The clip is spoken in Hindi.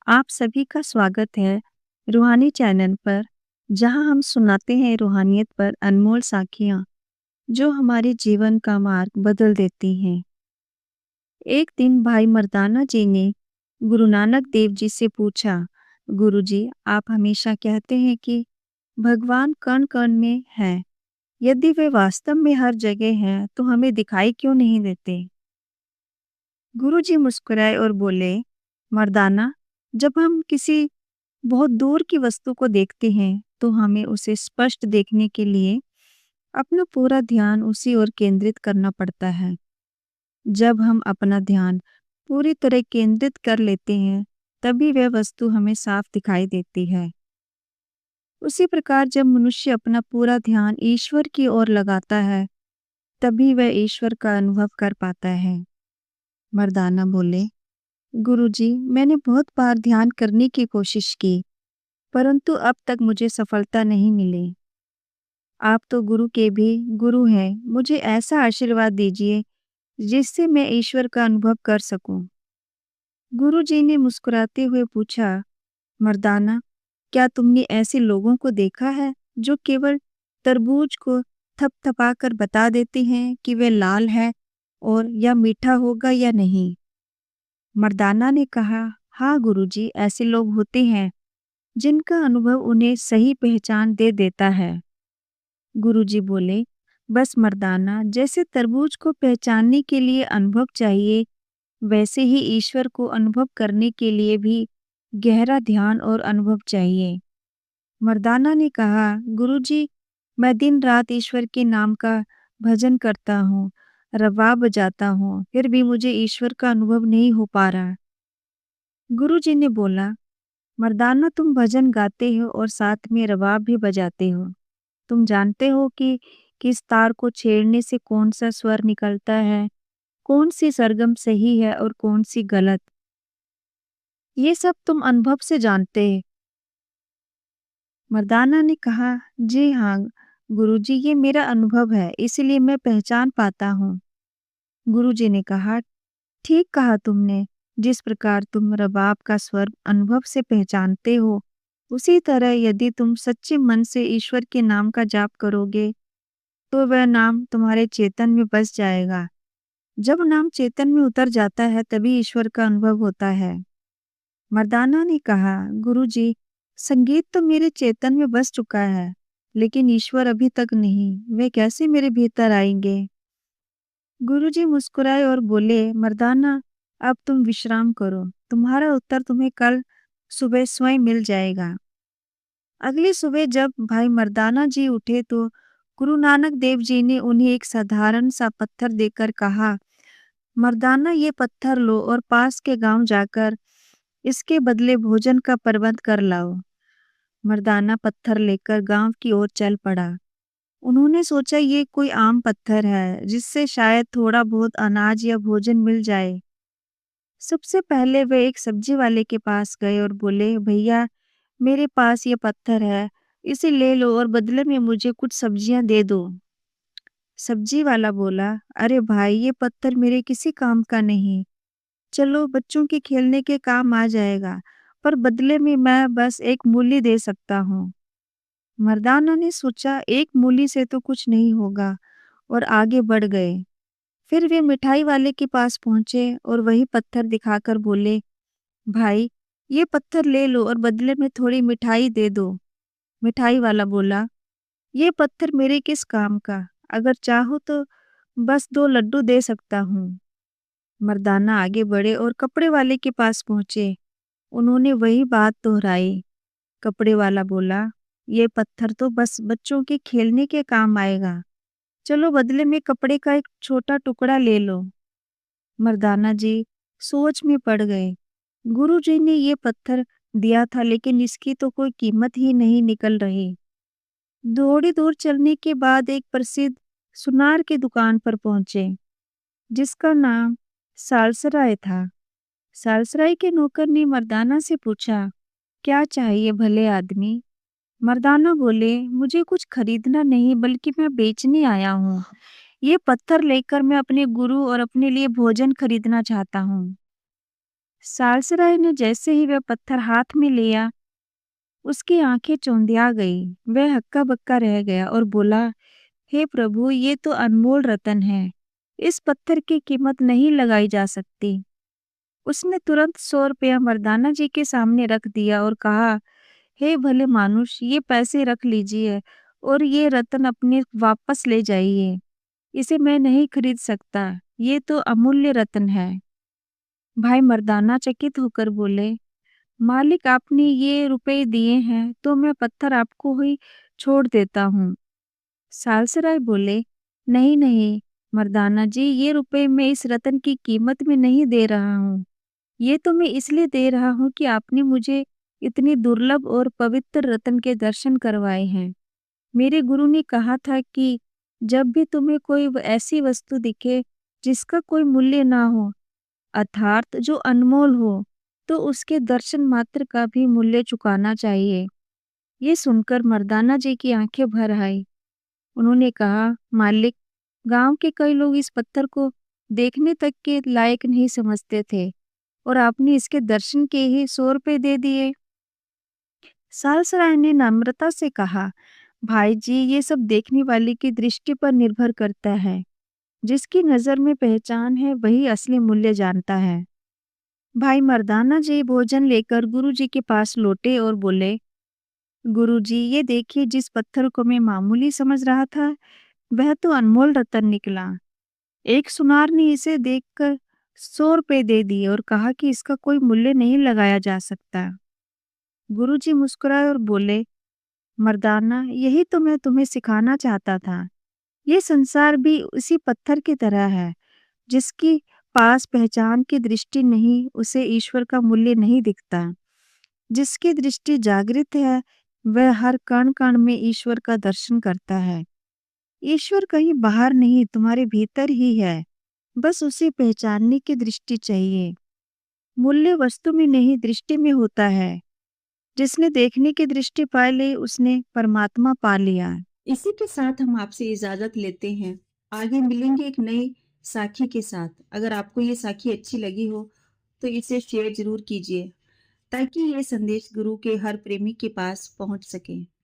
आप सभी का स्वागत है रूहानी चैनल पर, जहां हम सुनाते हैं रूहानियत पर अनमोल साखियां जो हमारे जीवन का मार्ग बदल देती हैं। एक दिन भाई मर्दाना जी ने गुरु नानक देव जी से पूछा, गुरुजी, आप हमेशा कहते हैं कि भगवान कण कण में है। यदि वे वास्तव में हर जगह हैं, तो हमें दिखाई क्यों नहीं देते? गुरुजी मुस्कुराए और बोले, मर्दाना, जब हम किसी बहुत दूर की वस्तु को देखते हैं तो हमें उसे स्पष्ट देखने के लिए अपना पूरा ध्यान उसी ओर केंद्रित करना पड़ता है। जब हम अपना ध्यान पूरी तरह केंद्रित कर लेते हैं, तभी वह वस्तु हमें साफ दिखाई देती है। उसी प्रकार जब मनुष्य अपना पूरा ध्यान ईश्वर की ओर लगाता है, तभी वह ईश्वर का अनुभव कर पाता है। मर्दाना बोले, गुरुजी, मैंने बहुत बार ध्यान करने की कोशिश की, परंतु अब तक मुझे सफलता नहीं मिली। आप तो गुरु के भी गुरु हैं। मुझे ऐसा आशीर्वाद दीजिए जिससे मैं ईश्वर का अनुभव कर सकूं। गुरुजी ने मुस्कुराते हुए पूछा, मर्दाना, क्या तुमने ऐसे लोगों को देखा है जो केवल तरबूज को थपथपाकर बता देते हैं कि वह लाल है और या मीठा होगा या नहीं? मर्दाना ने कहा, हाँ गुरुजी, ऐसे लोग होते हैं जिनका अनुभव उन्हें सही पहचान दे देता है। गुरुजी बोले, बस मर्दाना, जैसे तरबूज को पहचानने के लिए अनुभव चाहिए, वैसे ही ईश्वर को अनुभव करने के लिए भी गहरा ध्यान और अनुभव चाहिए। मर्दाना ने कहा, गुरुजी, मैं दिन रात ईश्वर के नाम का भजन करता हूँ, रबाब बजाता हूँ, फिर भी मुझे ईश्वर का अनुभव नहीं हो पा रहा। गुरुजी ने बोला, मर्दाना, तुम भजन गाते हो और साथ में रबाब भी बजाते हो। तुम जानते हो कि किस तार को छेड़ने से कौन सा स्वर निकलता है, कौन सी सरगम सही है और कौन सी गलत? ये सब तुम अनुभव से जानते हैं। मर्दाना ने कहा, जी हाँ गुरुजी, ये मेरा अनुभव है, इसलिए मैं पहचान पाता हूँ। गुरुजी ने कहा, ठीक कहा तुमने। जिस प्रकार तुम रबाब का स्वर अनुभव से पहचानते हो, उसी तरह यदि तुम सच्चे मन से ईश्वर के नाम का जाप करोगे, तो वह नाम तुम्हारे चेतन में बस जाएगा। जब नाम चेतन में उतर जाता है, तभी ईश्वर का अनुभव होता है। मर्दाना ने कहा, गुरुजी, संगीत तो मेरे चेतन में बस चुका है, लेकिन ईश्वर अभी तक नहीं। वे कैसे मेरे भीतर आएंगे? गुरुजी मुस्कुराए और बोले, मर्दाना, अब तुम विश्राम करो। तुम्हारा उत्तर तुम्हें कल सुबह स्वयं मिल जाएगा। अगली सुबह जब भाई मर्दाना जी उठे, तो गुरु नानक देव जी ने उन्हें एक साधारण सा पत्थर देकर कहा, मर्दाना, ये पत्थर लो और पास के गांव जाकर इसके बदले भोजन का प्रबंध कर लाओ। मर्दाना पत्थर लेकर गांव की ओर चल पड़ा। उन्होंने सोचा ये कोई आम पत्थर है जिससे शायद थोड़ा बहुत अनाज या भोजन मिल जाए। सबसे पहले वे एक सब्जी वाले के पास गए और बोले, भैया, मेरे पास ये पत्थर है, इसे ले लो और बदले में मुझे कुछ सब्जियां दे दो। सब्जी वाला बोला, अरे भाई, ये पत्थर मेरे किसी काम का नहीं। चलो, बच्चों के खेलने के काम आ जाएगा, पर बदले में मैं बस एक मूली दे सकता हूँ। मर्दाना ने सोचा, एक मूली से तो कुछ नहीं होगा, और आगे बढ़ गए। फिर वे मिठाई वाले के पास पहुंचे और वही पत्थर दिखाकर बोले, भाई, ये पत्थर ले लो और बदले में थोड़ी मिठाई दे दो। मिठाई वाला बोला, ये पत्थर मेरे किस काम का? अगर चाहो तो बस 2 लड्डू दे सकता हूँ। मर्दाना आगे बढ़े और कपड़े वाले के पास पहुंचे। उन्होंने वही बात दोहराई। कपड़े वाला बोला, ये पत्थर तो बस बच्चों के खेलने के काम आएगा। चलो, बदले में कपड़े का एक छोटा टुकड़ा ले लो। मर्दाना जी सोच में पड़ गए। गुरुजी ने ये पत्थर दिया था, लेकिन इसकी तो कोई कीमत ही नहीं निकल रही। थोड़ी दूर चलने के बाद एक प्रसिद्ध सुनार की दुकान पर पहुंचे, जिसका नाम सालसराय था। सालसराय के नौकर ने मर्दाना से पूछा, क्या चाहिए भले आदमी? मर्दाना बोले, मुझे कुछ खरीदना नहीं, बल्कि मैं बेचने आया हूँ। ये पत्थर लेकर मैं अपने गुरु और अपने लिए भोजन खरीदना चाहता हूँ। सालसराय ने जैसे ही वह पत्थर हाथ में लिया, उसकी आंखें चौंधिया गई। वह हक्का-बक्का रह गया और बोला, हे प्रभु, ये तो अनमोल रतन है। इस पत्थर की कीमत नहीं लगाई जा सकती। उसने तुरंत 100 रुपया मर्दाना जी के सामने रख दिया और कहा, हे भले मानुष, ये पैसे रख लीजिए और ये रत्न अपने वापस ले जाइए। इसे मैं नहीं खरीद सकता, ये तो अमूल्य रत्न है। भाई मर्दाना चकित होकर बोले, मालिक, आपने ये रुपए दिए हैं तो मैं पत्थर आपको ही छोड़ देता हूँ। सालसराय बोले, नहीं नहीं मर्दाना जी, ये रुपए मैं इस रत्न की कीमत में नहीं दे रहा हूँ। ये तो मैं इसलिए दे रहा हूँ कि आपने मुझे इतनी दुर्लभ और पवित्र रत्न के दर्शन करवाए हैं। मेरे गुरु ने कहा था कि जब भी तुम्हें कोई ऐसी वस्तु दिखे जिसका कोई मूल्य ना हो, अर्थात जो अनमोल हो, तो उसके दर्शन मात्र का भी मूल्य चुकाना चाहिए। ये सुनकर मर्दाना जी की आंखें भर आई। उन्होंने कहा, मालिक, गांव के कई लोग इस पत्थर को देखने तक के लायक नहीं समझते थे और आपने इसके दर्शन के ही 100 रुपए दे दिए। सालसराय ने नम्रता से कहा, भाई जी, ये सब देखने वाले की दृष्टि पर निर्भर करता है। जिसकी नजर में पहचान है वही असली मूल्य जानता है। भाई मर्दाना जी भोजन लेकर गुरुजी के पास लौटे और बोले, गुरुजी, ये देखिए, जिस पत्थर को मैं मामूली समझ रहा था वह तो अनमोल रतन निकला। एक सुनार ने इसे देखकर 100 रुपए दे दिए और कहा कि इसका कोई मूल्य नहीं लगाया जा सकता। गुरुजी मुस्कुराए और बोले, मर्दाना, यही तो मैं तुम्हें सिखाना चाहता था। ये संसार भी उसी पत्थर की तरह है। जिसकी पास पहचान की दृष्टि नहीं, उसे ईश्वर का मूल्य नहीं दिखता। जिसकी दृष्टि जागृत है, वह हर कण कण में ईश्वर का दर्शन करता है। ईश्वर कहीं बाहर नहीं, तुम्हारे भीतर ही है। बस उसे पहचानने की दृष्टि चाहिए। मूल्य वस्तु में नहीं, दृष्टि में होता है। जिसने देखने की दृष्टि पा ली, उसने परमात्मा पा लिया। इसी के साथ हम आपसे इजाजत लेते हैं। आगे मिलेंगे एक नई साखी के साथ। अगर आपको ये साखी अच्छी लगी हो तो इसे शेयर जरूर कीजिए ताकि ये संदेश गुरु के हर प्रेमी के पास पहुंच सके।